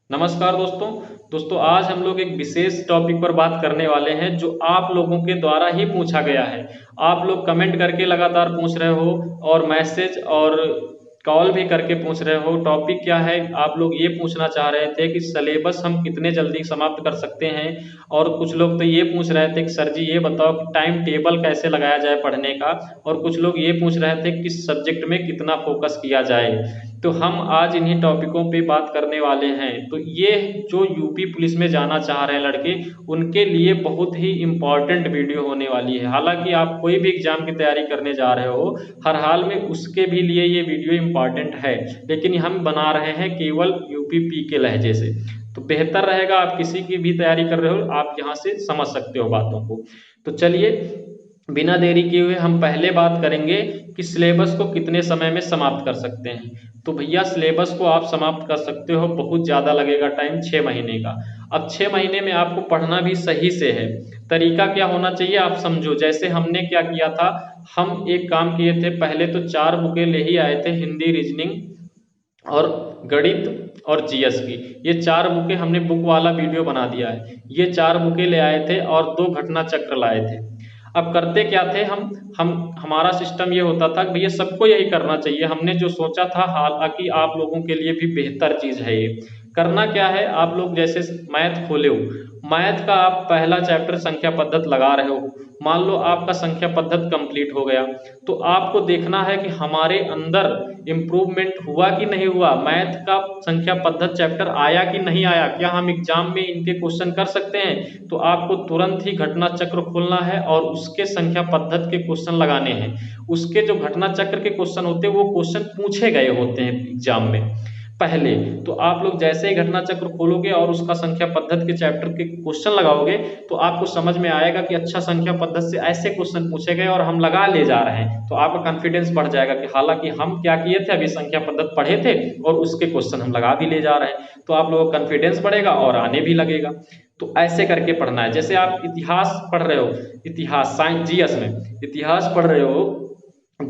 नमस्कार दोस्तों आज हम लोग एक विशेष टॉपिक पर बात करने वाले हैं जो आप लोगों के द्वारा ही पूछा गया है। आप लोग कमेंट करके लगातार पूछ रहे हो और मैसेज और कॉल भी करके पूछ रहे हो। टॉपिक क्या है? आप लोग ये पूछना चाह रहे थे कि सिलेबस हम कितने जल्दी समाप्त कर सकते हैं, और कुछ लोग तो ये पूछ रहे थे कि सर जी ये बताओ कि टाइम टेबल कैसे लगाया जाए पढ़ने का, और कुछ लोग ये पूछ रहे थे किस सब्जेक्ट में कितना फोकस किया जाए। तो हम आज इन्हीं टॉपिकों पे बात करने वाले हैं। तो ये जो यूपी पुलिस में जाना चाह रहे हैं लड़के, उनके लिए बहुत ही इम्पॉर्टेंट वीडियो होने वाली है। हालांकि आप कोई भी एग्जाम की तैयारी करने जा रहे हो, हर हाल में उसके भी लिए ये वीडियो इम्पॉर्टेंट है, लेकिन हम बना रहे हैं केवल यूपी के लहजे से। तो बेहतर रहेगा, आप किसी की भी तैयारी कर रहे हो आप यहाँ से समझ सकते हो बातों को। तो चलिए बिना देरी किए हुए हम पहले बात करेंगे कि सिलेबस को कितने समय में समाप्त कर सकते हैं। तो भैया सिलेबस को आप समाप्त कर सकते हो, बहुत ज़्यादा लगेगा टाइम, 6 महीने का। अब 6 महीने में आपको पढ़ना भी सही से है। तरीका क्या होना चाहिए आप समझो। जैसे हमने क्या किया था, हम एक काम किए थे, पहले तो 4 बुकें ले ही आए थे, हिंदी, रीजनिंग और गणित और जीएस की। ये 4 बुकें हमने बुक वाला वीडियो बना दिया है। ये 4 बुकें ले आए थे और 2 घटना चक्र लाए थे। अब करते क्या थे हम हमारा सिस्टम ये होता था कि भैया सबको यही करना चाहिए। हमने जो सोचा था, हालांकि आप लोगों के लिए भी बेहतर चीज है ये। करना क्या है, आप लोग जैसे मैथ खोले हो, मैथ का आप पहला चैप्टर संख्या पद्धत लगा रहे हो, मान लो आपका संख्या पद्धत कंप्लीट हो गया, तो आपको देखना है कि हमारे अंदर इम्प्रूवमेंट हुआ कि नहीं हुआ। मैथ का संख्या पद्धत चैप्टर आया कि नहीं आया, क्या हम एग्जाम में इनके क्वेश्चन कर सकते हैं। तो आपको तुरंत ही घटना चक्र खोलना है और उसके संख्या पद्धत के क्वेश्चन लगाने हैं। उसके जो घटना चक्र के क्वेश्चन होते हैं वो क्वेश्चन पूछे गए होते हैं एग्जाम में पहले। तो आप लोग जैसे ही घटना चक्र खोलोगे और उसका संख्या पद्धत के चैप्टर के क्वेश्चन लगाओगे, तो आपको समझ में आएगा कि अच्छा संख्या पद्धत से ऐसे क्वेश्चन पूछे गए और हम लगा ले जा रहे हैं। तो आपका कॉन्फिडेंस बढ़ जाएगा कि हालांकि हम क्या किए थे, अभी संख्या पद्धत पढ़े थे और उसके क्वेश्चन हम लगा भी ले जा रहे हैं। तो आप लोगों का कॉन्फिडेंस बढ़ेगा और आने भी लगेगा। तो ऐसे करके पढ़ना है। जैसे आप इतिहास पढ़ रहे हो, इतिहास साइंस जीएस में इतिहास पढ़ रहे हो,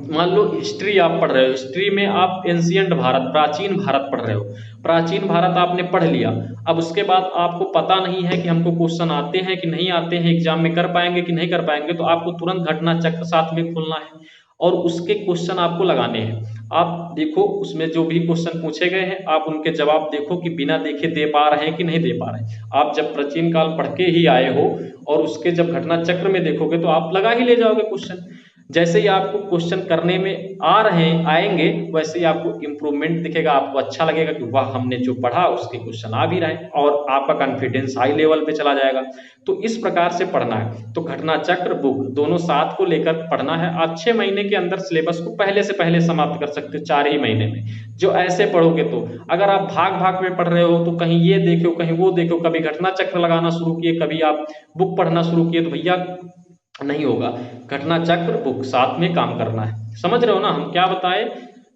मान लो हिस्ट्री आप पढ़ रहे हो, हिस्ट्री में आप एंशियंट भारत, प्राचीन भारत पढ़ रहे हो। प्राचीन भारत आपने पढ़ लिया। अब उसके बाद आपको पता नहीं है कि हमको क्वेश्चन आते हैं कि नहीं आते हैं, एग्जाम में कर पाएंगे कि नहीं कर पाएंगे, तो आपको तुरंत घटना चक्र साथ में खोलना है और उसके क्वेश्चन आपको लगाने हैं। आप देखो उसमें जो भी क्वेश्चन पूछे गए हैं, आप उनके जवाब देखो कि बिना देखे दे पा रहे हैं कि नहीं दे पा रहे हैं। आप जब प्राचीन काल पढ़ के ही आए हो और उसके जब घटना चक्र में देखोगे तो आप लगा ही ले जाओगे क्वेश्चन। जैसे ही आपको क्वेश्चन करने में आ रहे आएंगे, वैसे ही आपको इम्प्रूवमेंट दिखेगा, आपको अच्छा लगेगा कि वाह हमने जो पढ़ा उसके क्वेश्चन आ भी रहे हैं, और आपका कॉन्फिडेंस हाई लेवल पे चला जाएगा। तो इस प्रकार से पढ़ना है। तो घटना चक्र बुक दोनों साथ को लेकर पढ़ना है। आप 6 महीने के अंदर सिलेबस को पहले से पहले समाप्त कर सकते हो, 4 ही महीने में। जो ऐसे पढ़ोगे, तो अगर आप भाग भाग में पढ़ रहे हो तो कहीं ये देखो कहीं वो देखो, कभी घटना चक्र लगाना शुरू किए, कभी आप बुक पढ़ना शुरू किए, तो भैया नहीं होगा। घटना चक्र बुक साथ में काम करना है। समझ रहे हो ना हम क्या बताए।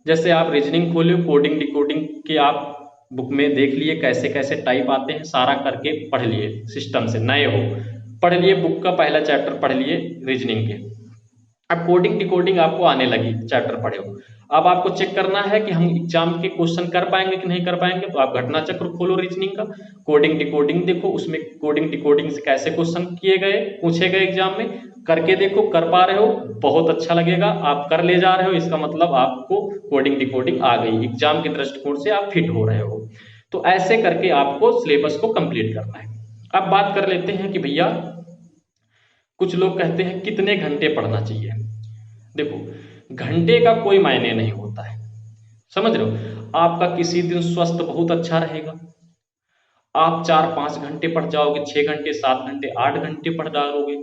जैसे आप रीजनिंग खोले, कोडिंग डिकोडिंग के आप बुक में देख लिए कैसे कैसे टाइप आते हैं, सारा करके पढ़ लिए सिस्टम से, नए हो पढ़ लिए, बुक का पहला चैप्टर पढ़ लिए रीजनिंग के। अब कोडिंग डिकोडिंग आपको आने लगी, चैप्टर पढ़े हो। अब आपको चेक करना है कि हम एग्जाम के क्वेश्चन कर पाएंगे कि नहीं कर पाएंगे, तो आप घटना चक्र खोलो रीजनिंग का, कोडिंग डिकोडिंग देखो, उसमें कोडिंग डिकोडिंग से कैसे क्वेश्चन किए गए, पूछे गए एग्जाम में, करके देखो। कर पा रहे हो, बहुत अच्छा लगेगा। आप कर ले जा रहे हो, इसका मतलब आपको कोडिंग डिकोडिंग आ गई, एग्जाम के दृष्टिकोण से आप फिट हो रहे हो। तो ऐसे करके आपको सिलेबस को कंप्लीट करना है। अब बात कर लेते हैं कि भैया कुछ लोग कहते हैं कितने घंटे पढ़ना चाहिए। देखो घंटे का कोई मायने नहीं होता है, समझ रहे हो। आपका किसी दिन स्वास्थ्य बहुत अच्छा रहेगा, आप 4-5 घंटे पढ़ जाओगे, 6 घंटे, 7 घंटे, 8 घंटे पढ़ डालोगे।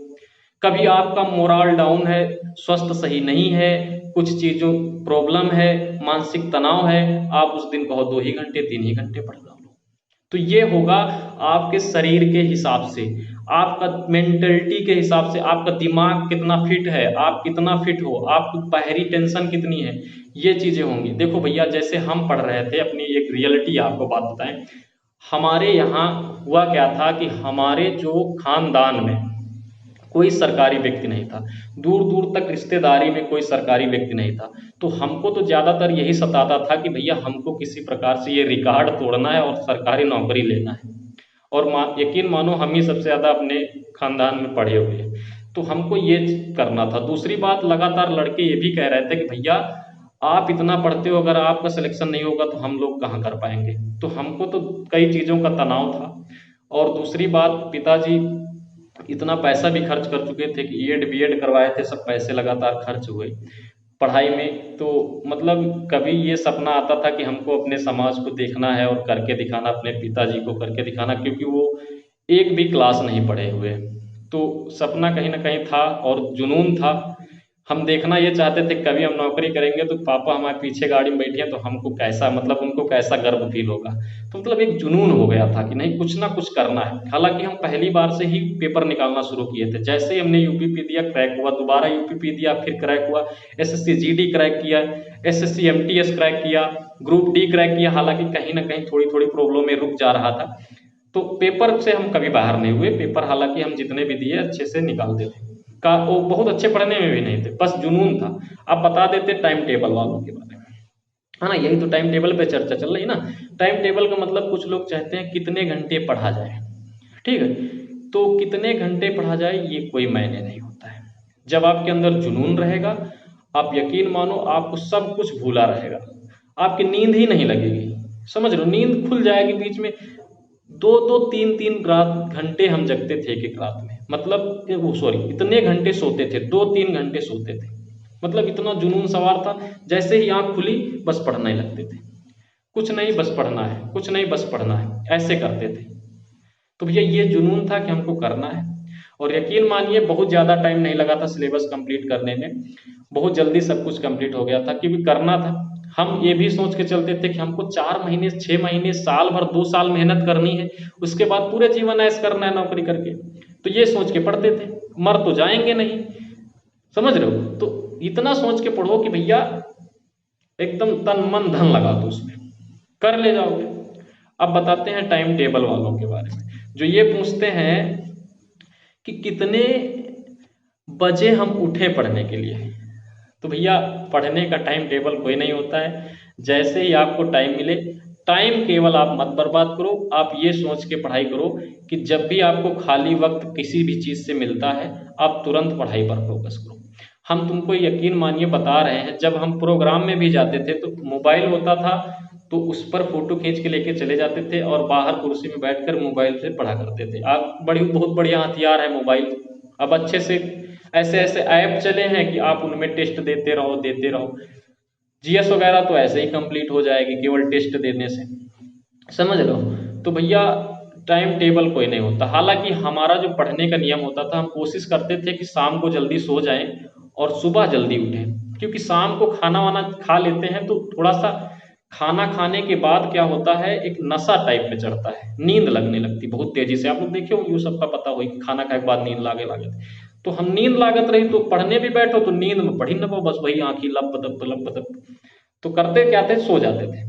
कभी आपका मोरल डाउन है, स्वास्थ्य सही नहीं है, कुछ चीजों प्रॉब्लम है, मानसिक तनाव है, आप उस दिन कहो 2 ही घंटे, 3 ही घंटे पढ़ डालो। तो ये होगा आपके शरीर के हिसाब से, आपका मेंटलिटी के हिसाब से, आपका दिमाग कितना फिट है, आप कितना फिट हो, आपकी बाहरी टेंशन कितनी है, ये चीजें होंगी। देखो भैया जैसे हम पढ़ रहे थे, अपनी एक रियलिटी आपको बात बताएं। हमारे यहाँ हुआ क्या था कि हमारे जो खानदान में कोई सरकारी व्यक्ति नहीं था, दूर दूर तक रिश्तेदारी में कोई सरकारी व्यक्ति नहीं था। तो हमको तो ज़्यादातर यही सताता था कि भैया हमको किसी प्रकार से ये रिकॉर्ड तोड़ना है और सरकारी नौकरी लेना है। और यकीन मानो हम ही सबसे ज़्यादा अपने खानदान में पढ़े हुए हैं, तो हमको ये करना था। दूसरी बात, लगातार लड़के ये भी कह रहे थे कि भैया आप इतना पढ़ते हो, अगर आपका सिलेक्शन नहीं होगा तो हम लोग कहाँ कर पाएंगे। तो हमको तो कई चीज़ों का तनाव था। और दूसरी बात, पिताजी इतना पैसा भी खर्च कर चुके थे कि ED BED करवाए थे, सब पैसे लगातार खर्च हुए पढ़ाई में। तो मतलब कभी ये सपना आता था कि हमको अपने समाज को देखना है और करके दिखाना, अपने पिताजी को करके दिखाना, क्योंकि वो एक भी क्लास नहीं पढ़े हुए। तो सपना कहीं ना कहीं था और जुनून था। हम देखना ये चाहते थे कभी हम नौकरी करेंगे तो पापा हमारे पीछे गाड़ी में बैठे हैं तो हमको कैसा, मतलब उनको कैसा गर्व फील होगा। तो मतलब एक जुनून हो गया था कि नहीं, कुछ ना कुछ करना है। हालांकि हम पहली बार से ही पेपर निकालना शुरू किए थे। जैसे ही हमने UPP दिया, क्रैक हुआ, दोबारा UPP दिया, फिर क्रैक हुआ, SSC GD क्रैक किया, SSC MTS क्रैक किया, ग्रुप D क्रैक किया। हालांकि कहीं ना कहीं थोड़ी थोड़ी प्रॉब्लम में रुक जा रहा था। तो पेपर से हम कभी बाहर नहीं हुए। पेपर हालांकि हम जितने भी दिए अच्छे से निकालते थे। का वो बहुत अच्छे पढ़ने में भी नहीं थे, बस जुनून था। अब बता देते टाइम टेबल वालों के बारे में, है ना। यही तो टाइम टेबल पे चर्चा चल रही है ना। टाइम टेबल का मतलब कुछ लोग चाहते हैं कितने घंटे पढ़ा जाए, ठीक है। तो कितने घंटे पढ़ा जाए ये कोई मायने नहीं होता है। जब आपके अंदर जुनून रहेगा, आप यकीन मानो आपको सब कुछ भूला रहेगा, आपकी नींद ही नहीं लगेगी। समझ लो, नींद खुल जाएगी बीच में। 2-2 3-3 रात घंटे हम जगते थे एक एक रात में, मतलब वो सॉरी इतने घंटे सोते थे, 2-3 घंटे सोते थे। मतलब इतना जुनून सवार था। जैसे ही आंख खुली बस पढ़ने लगते थे। कुछ नहीं बस पढ़ना है, कुछ नहीं बस पढ़ना है, ऐसे करते थे। तो भैया ये जुनून था कि हमको करना है। और यकीन मानिए बहुत ज़्यादा टाइम नहीं लगा था सिलेबस कंप्लीट करने में। बहुत जल्दी सब कुछ कंप्लीट हो गया था, क्योंकि करना था। हम ये भी सोच के चलते थे कि हमको 4 महीने, 6 महीने, साल भर, 2 साल मेहनत करनी है, उसके बाद पूरे जीवन ऐश करना है नौकरी करके। तो ये सोच के पढ़ते थे, मर तो जाएंगे नहीं, समझ रहे हो। तो इतना सोच के पढ़ो कि भैया एकदम तन मन धन लगा दो उसमें, कर ले जाओगे। अब बताते हैं टाइम टेबल वालों के बारे में, जो ये पूछते हैं कि कितने बजे हम उठे पढ़ने के लिए। तो भैया पढ़ने का टाइम टेबल कोई नहीं होता है। जैसे ही आपको टाइम मिले, टाइम केवल आप मत बर्बाद करो। आप ये सोच के पढ़ाई करो कि जब भी आपको खाली वक्त किसी भी चीज़ से मिलता है, आप तुरंत पढ़ाई पर फोकस करो। हम तुमको यकीन मानिए बता रहे हैं, जब हम प्रोग्राम में भी जाते थे तो मोबाइल होता था, तो उस पर फोटो खींच के लेके चले जाते थे और बाहर कुर्सी में बैठकर मोबाइल से पढ़ा करते थे। आप बहुत बढ़िया हथियार है मोबाइल। अब अच्छे से ऐसे ऐसे ऐप चले हैं कि आप उनमें टेस्ट देते रहो देते रहो। GS वगैरह तो ऐसे ही कंप्लीट हो जाएगी केवल टेस्ट देने से, समझ लो। तो भैया टाइम टेबल कोई नहीं होता। हालांकि हमारा जो पढ़ने का नियम होता था, हम कोशिश करते थे कि शाम को जल्दी सो जाएं और सुबह जल्दी उठें, क्योंकि शाम को खाना वाना खा लेते हैं तो थोड़ा सा खाना खाने के बाद क्या होता है, एक नशा टाइप में चढ़ता है, नींद लगने लगती बहुत तेजी से। आप लोग देखे होंगे, सबका पता हो, खाना खाने के बाद नींद लागे लागे। तो हम नींद लागत रही तो पढ़ने भी बैठो तो नींद में पढ़ ही न पाओ, बस वही आंखी लब बदब। तो करते क्या थे, सो जाते थे,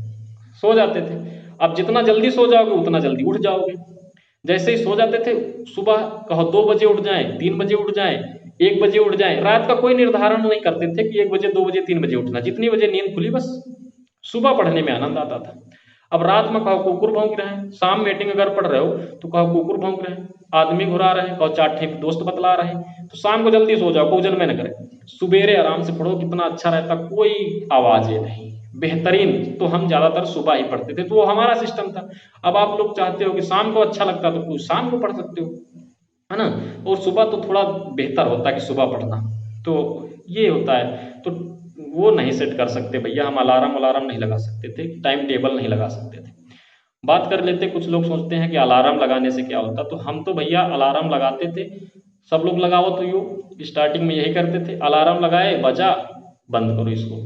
सो जाते थे। अब जितना जल्दी सो जाओगे उतना जल्दी उठ जाओगे। जैसे ही सो जाते थे, सुबह कहो 2 बजे उठ जाएं, 3 बजे उठ जाएं, 1 बजे उठ जाएं। रात का कोई निर्धारण नहीं करते थे कि 1 बजे, 2 बजे, 3 बजे उठना, जितनी बजे नींद खुली बस। सुबह पढ़ने में आनंद आता था। अब रात में कहो कुकुर भौंक रहे हैं, शाम मीटिंग अगर पढ़ रहे हो तो कहो कुकुर भौंक रहे हैं, आदमी घुरा रहे हैं, कहो 4 ठे दोस्त बतला रहे हैं। तो शाम को जल्दी सो जाओ, कोई जन्मे न करे, सुबेरे आराम से पढ़ो, कितना अच्छा रहता, कोई आवाजें नहीं, बेहतरीन। तो हम ज्यादातर सुबह ही पढ़ते थे, तो वो हमारा सिस्टम था। अब आप लोग चाहते हो कि शाम को अच्छा लगता तो कोई शाम को पढ़ सकते हो, है ना। और सुबह तो थोड़ा बेहतर होता है कि सुबह पढ़ना, तो ये होता है। तो वो नहीं सेट कर सकते भैया, हम अलार्म नहीं लगा सकते थे, टाइम टेबल नहीं लगा सकते थे। बात कर लेते, कुछ लोग सोचते हैं कि अलार्म लगाने से क्या होता, तो हम तो भैया अलार्म लगाते थे। सब लोग लगाओ तो यू स्टार्टिंग में यही करते थे, अलार्म लगाए, बजा, बंद करो इसको,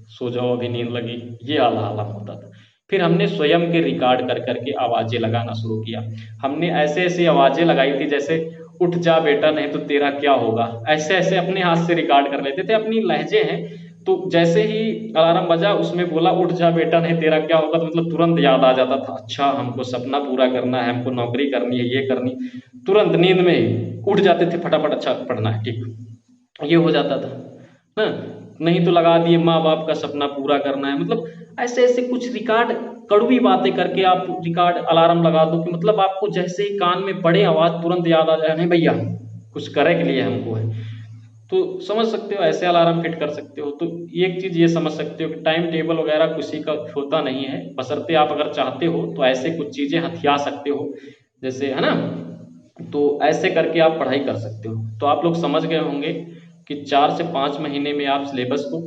सो जाओ अभी नींद लगी, ये अलार्म होता था। फिर हमने स्वयं के रिकॉर्ड कर करके आवाज़ें लगाना शुरू किया। हमने ऐसे ऐसे आवाज़ें लगाई थी, जैसे उठ जा बेटा नहीं तो तेरा क्या होगा, ऐसे ऐसे अपने हाथ से रिकॉर्ड कर लेते थे। अपनी लहजे हैं, तो जैसे ही अलार्म बजा उसमें बोला उठ जा बेटा नहीं तेरा क्या होगा, तो मतलब तुरंत याद आ जाता था, अच्छा हमको सपना पूरा करना है, हमको नौकरी करनी है, ये करनी, तुरंत नींद में ही उठ जाते थे फटाफट, अच्छा पढ़ना है, ठीक, ये हो जाता था ना। नहीं तो लगा दिए माँ बाप का सपना पूरा करना है, मतलब ऐसे ऐसे कुछ रिकॉर्ड कड़वी बातें करके आप रिकॉर्ड अलार्म लगा दो कि मतलब आपको जैसे ही कान में पड़े आवाज तुरंत याद आ जाए, नहीं भैया कुछ करे के लिए हमको है। तो समझ सकते हो ऐसे अलार्म फिट कर सकते हो। तो एक चीज ये समझ सकते हो कि टाइम टेबल वगैरह किसी का होता नहीं है, बशर्ते आप अगर चाहते हो तो ऐसे कुछ चीजें हथिया सकते हो, जैसे है ना, तो ऐसे करके आप पढ़ाई कर सकते हो। तो आप लोग समझ गए होंगे कि 4 से 5 महीने में आप सिलेबस को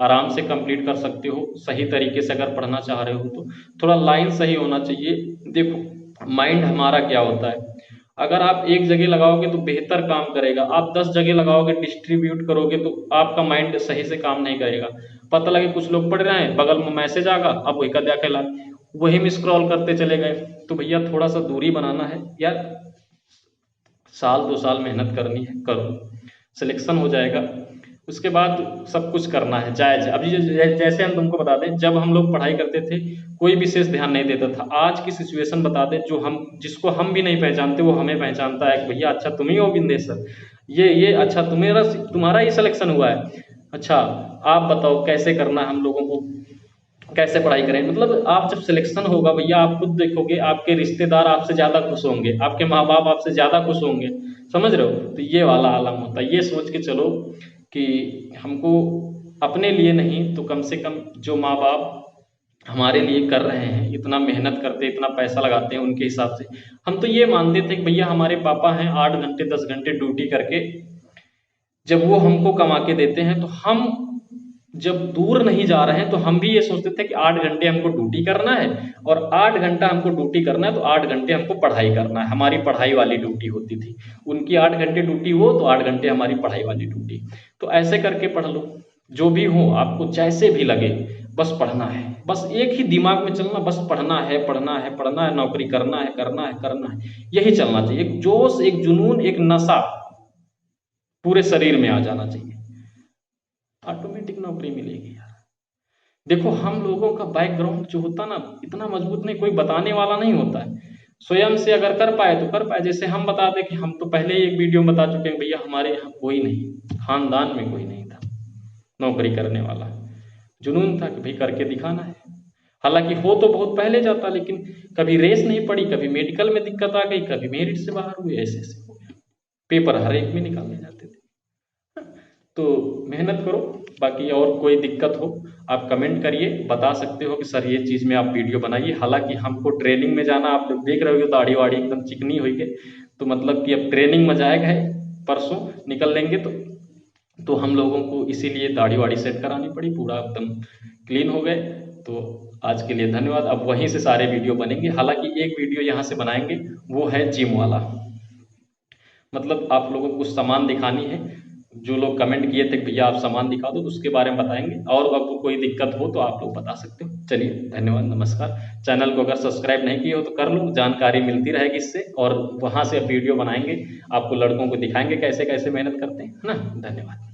आराम से कंप्लीट कर सकते हो, सही तरीके से अगर पढ़ना चाह रहे हो तो। थोड़ा लाइन सही होना चाहिए। देखो माइंड हमारा क्या होता है, अगर आप एक जगह लगाओगे तो बेहतर काम करेगा, आप 10 जगह लगाओगे डिस्ट्रीब्यूट करोगे तो आपका माइंड सही से काम नहीं करेगा। पता लगे कुछ लोग पढ़ रहे हैं, बगल में मैसेज आगा, अब वही का क्या वही में स्क्रॉल करते चले गए। तो भैया थोड़ा सा दूरी बनाना है यार, साल 2 साल मेहनत करनी है, करो, सिलेक्शन हो जाएगा, उसके बाद सब कुछ करना है जायज। अभी जैसे हम तुमको बता दें, जब हम लोग पढ़ाई करते थे कोई विशेष ध्यान नहीं देता था। आज की सिचुएशन बता दें, जो हम जिसको हम भी नहीं पहचानते वो हमें पहचानता है कि भैया अच्छा तुम ही हो बिंदेश सर, ये अच्छा तुम्हारा ही सिलेक्शन हुआ है, अच्छा आप बताओ कैसे करना है हम लोगों को, कैसे पढ़ाई करें। मतलब आप जब सिलेक्शन होगा भैया, आप खुद देखोगे आपके रिश्तेदार आपसे ज्यादा खुश होंगे, आपके माँ बाप आपसे ज्यादा खुश होंगे, समझ रहे हो। तो ये वाला आलम होता है, ये सोच के चलो कि हमको अपने लिए नहीं तो कम से कम जो माँ बाप हमारे लिए कर रहे हैं, इतना मेहनत करते हैं, इतना पैसा लगाते हैं, उनके हिसाब से हम तो ये मानते थे कि भैया हमारे पापा हैं 8 घंटे 10 घंटे ड्यूटी करके जब वो हमको कमा के देते हैं, तो हम जब दूर नहीं जा रहे हैं तो हम भी ये सोचते थे कि 8 घंटे हमको ड्यूटी करना है, और 8 घंटा हमको ड्यूटी करना है तो 8 घंटे हमको पढ़ाई करना है, हमारी पढ़ाई वाली ड्यूटी होती थी। उनकी 8 घंटे ड्यूटी हो तो 8 घंटे हमारी पढ़ाई वाली ड्यूटी। तो ऐसे करके पढ़ लो, जो भी हो आपको जैसे भी लगे, बस पढ़ना है, बस एक ही दिमाग में चलना, बस पढ़ना है पढ़ना है पढ़ना है, नौकरी करना है करना है करना है, यही चलना चाहिए। एक जोश, एक जुनून, एक नशा पूरे शरीर में आ जाना चाहिए, ऑटोमेटिक नौकरी मिलेगी यार। देखो हम लोगों का बैकग्राउंड जो होता ना इतना मजबूत नहीं, कोई बताने वाला नहीं होता है, स्वयं से अगर कर पाए तो कर पाए। जैसे हम बता दें कि हम तो पहले ही एक वीडियो में बता चुके हैं भैया हमारे यहाँ कोई नहीं, खानदान में कोई नहीं था नौकरी करने वाला, जुनून था कि भाई करके दिखाना है। हालांकि हो तो बहुत पहले जाता, लेकिन कभी रेस नहीं पड़ी, कभी मेडिकल में दिक्कत आ गई, कभी मेरिट से बाहर हुए, ऐसे ऐसे हो गया, पेपर हर एक में निकालने जाते थे। तो मेहनत करो, बाकी और कोई दिक्कत हो आप कमेंट करिए, बता सकते हो कि सर ये चीज़ में आप वीडियो बनाइए। हालांकि हमको ट्रेनिंग में जाना, आप लोग देख रहे हो दाढ़ी वाड़ी एकदम चिकनी हुई है, तो मतलब कि अब ट्रेनिंग में जाएगा है, परसों निकल लेंगे तो हम लोगों को इसीलिए दाढ़ी वाड़ी सेट करानी पड़ी, पूरा एकदम क्लीन हो गए। तो आज के लिए धन्यवाद। अब वहीं से सारे वीडियो बनेंगे, हालांकि एक वीडियो यहाँ से बनाएंगे वो है जिम वाला, मतलब आप लोगों को कुछ सामान दिखानी है, जो लोग कमेंट किए थे कि भैया आप सामान दिखा दो, तो उसके बारे में बताएंगे, और आपको कोई दिक्कत हो तो आप लोग बता सकते हो। चलिए धन्यवाद, नमस्कार। चैनल को अगर सब्सक्राइब नहीं किए हो तो कर लो, जानकारी मिलती रहेगी इससे, और वहाँ से अब वीडियो बनाएंगे, आपको लड़कों को दिखाएंगे कैसे कैसे मेहनत करते हैं, है ना। धन्यवाद।